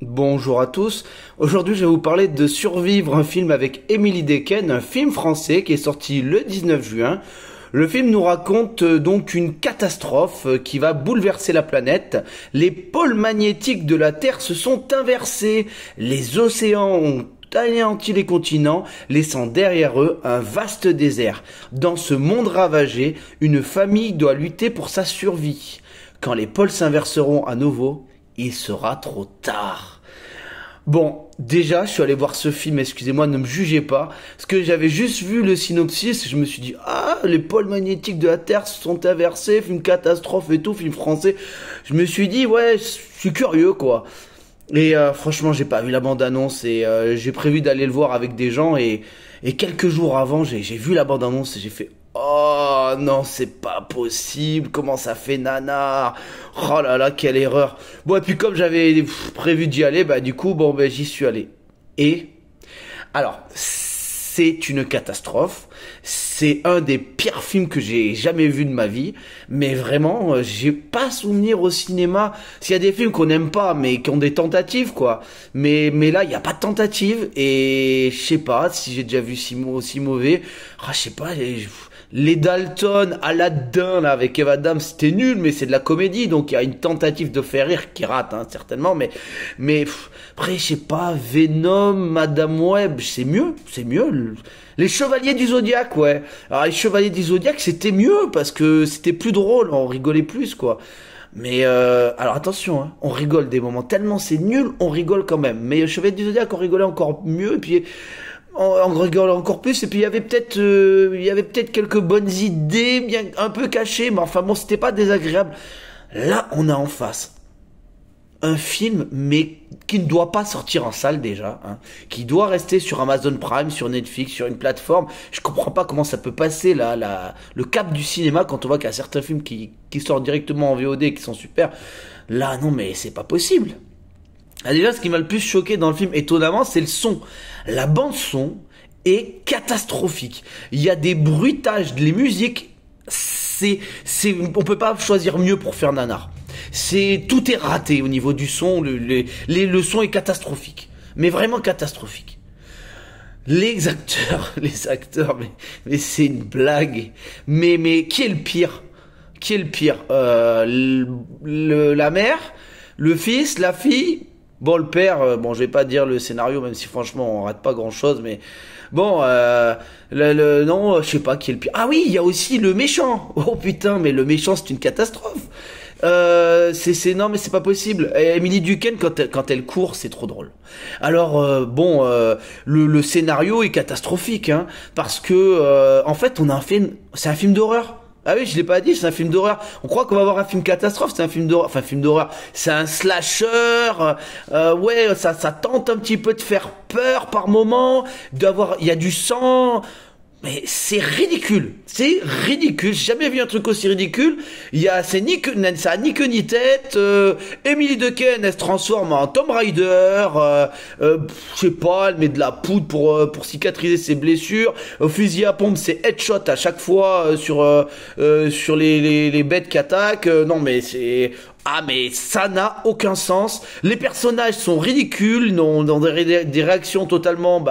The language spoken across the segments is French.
Bonjour à tous. Aujourd'hui, je vais vous parler de Survivre, un film avec Emily Dequesne, un film français qui est sorti le 19 juin. Le film nous raconte donc une catastrophe qui va bouleverser la planète. Les pôles magnétiques de la Terre se sont inversés. Les océans ont anéanti les continents, laissant derrière eux un vaste désert. Dans ce monde ravagé, une famille doit lutter pour sa survie. Quand les pôles s'inverseront à nouveau, il sera trop tard. Bon, déjà, je suis allé voir ce film, excusez-moi, ne me jugez pas, parce que j'avais juste vu le synopsis, je me suis dit, ah, les pôles magnétiques de la Terre se sont inversés, film catastrophe et tout, film français. Je me suis dit, ouais, je suis curieux, quoi. Et franchement, j'ai pas vu la bande-annonce et j'ai prévu d'aller le voir avec des gens et quelques jours avant, j'ai vu la bande-annonce et j'ai fait oh non, c'est pas possible, comment ça fait nanar. Oh là là, quelle erreur. Bon, et puis comme j'avais prévu d'y aller, bah du coup, bon, ben j'y suis allé. Et alors, c'est une catastrophe. C'est un des pires films que j'ai jamais vu de ma vie. Mais vraiment, j'ai pas souvenir au cinéma. S'il y a des films qu'on n'aime pas, mais qui ont des tentatives, quoi. Mais là, il n'y a pas de tentative. Et je sais pas si j'ai déjà vu si mauvais. Ah, je sais pas. Les Dalton, Aladdin, là, avec Eva Adams, c'était nul, mais c'est de la comédie, donc il y a une tentative de faire rire qui rate, hein, certainement, mais après, je sais pas, Venom, Madame Web, c'est mieux. Les Chevaliers du Zodiaque, ouais. Alors, les Chevaliers du Zodiaque, c'était mieux, parce que c'était plus drôle, on rigolait plus, quoi. Mais, alors attention, hein, on rigole des moments, tellement c'est nul, on rigole quand même. Mais les Chevaliers du Zodiaque, on rigolait encore mieux, et puis, on rigole encore plus et puis il y avait peut-être quelques bonnes idées bien un peu cachées mais enfin bon c'était pas désagréable. Là on a en face un film mais qui ne doit pas sortir en salle déjà, hein, qui doit rester sur Amazon Prime, sur Netflix, sur une plateforme. Je comprends pas comment ça peut passer le cap du cinéma quand on voit qu'il y a certains films qui sortent directement en VOD et qui sont super. Là non mais c'est pas possible. Ah, déjà, ce qui m'a le plus choqué dans le film, étonnamment, c'est le son. La bande son est catastrophique. Il y a des bruitages, les musiques, on peut pas choisir mieux pour faire nanar. Tout est raté au niveau du son, le son est catastrophique. Mais vraiment catastrophique. Les acteurs, mais c'est une blague. Mais qui est le pire? Qui est le pire? La mère, le fils, la fille. Bon, le père, bon, je vais pas dire le scénario, même si franchement on rate pas grand chose, mais bon, non, je sais pas qui est le pire. Ah oui, il y a aussi le méchant. Oh putain, mais le méchant c'est une catastrophe. Non, mais c'est pas possible. Emily Dequesne quand elle court, c'est trop drôle. Alors bon, le scénario est catastrophique, hein, parce que en fait c'est un film d'horreur. Ah oui, je l'ai pas dit, c'est un film d'horreur. On croit qu'on va voir un film catastrophe, c'est un film d'horreur. Enfin, film d'horreur. C'est un slasher. Ouais, ça tente un petit peu de faire peur par moment. Il y a du sang. Mais c'est ridicule. C'est ridicule. J'ai jamais vu un truc aussi ridicule. Ça a ni queue ni tête. Emily Dequesne, elle se transforme en Tomb Raider. Je sais pas, elle met de la poudre pour cicatriser ses blessures. Au fusil à pompe, c'est headshot à chaque fois sur les bêtes qui attaquent. Non, mais mais ça n'a aucun sens. Les personnages sont ridicules, ont des réactions totalement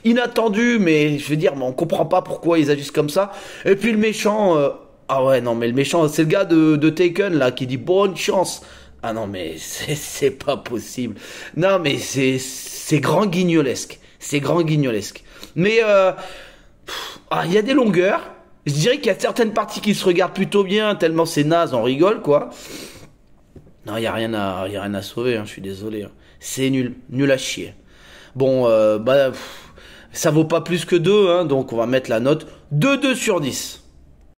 inattendues, mais je veux dire, on comprend pas pourquoi ils agissent comme ça. Et puis le méchant, ah ouais, non, mais le méchant, c'est le gars de Taken là qui dit bonne chance. Ah non, mais c'est pas possible. Non, mais c'est grand guignolesque. C'est grand guignolesque. Mais il y a des longueurs. Je dirais qu'il y a certaines parties qui se regardent plutôt bien, tellement c'est naze, on rigole quoi. Non, y a rien à sauver, hein, je suis désolé. Hein. C'est nul à chier. Bon, ça vaut pas plus que 2, hein, donc on va mettre la note de 2 sur 10.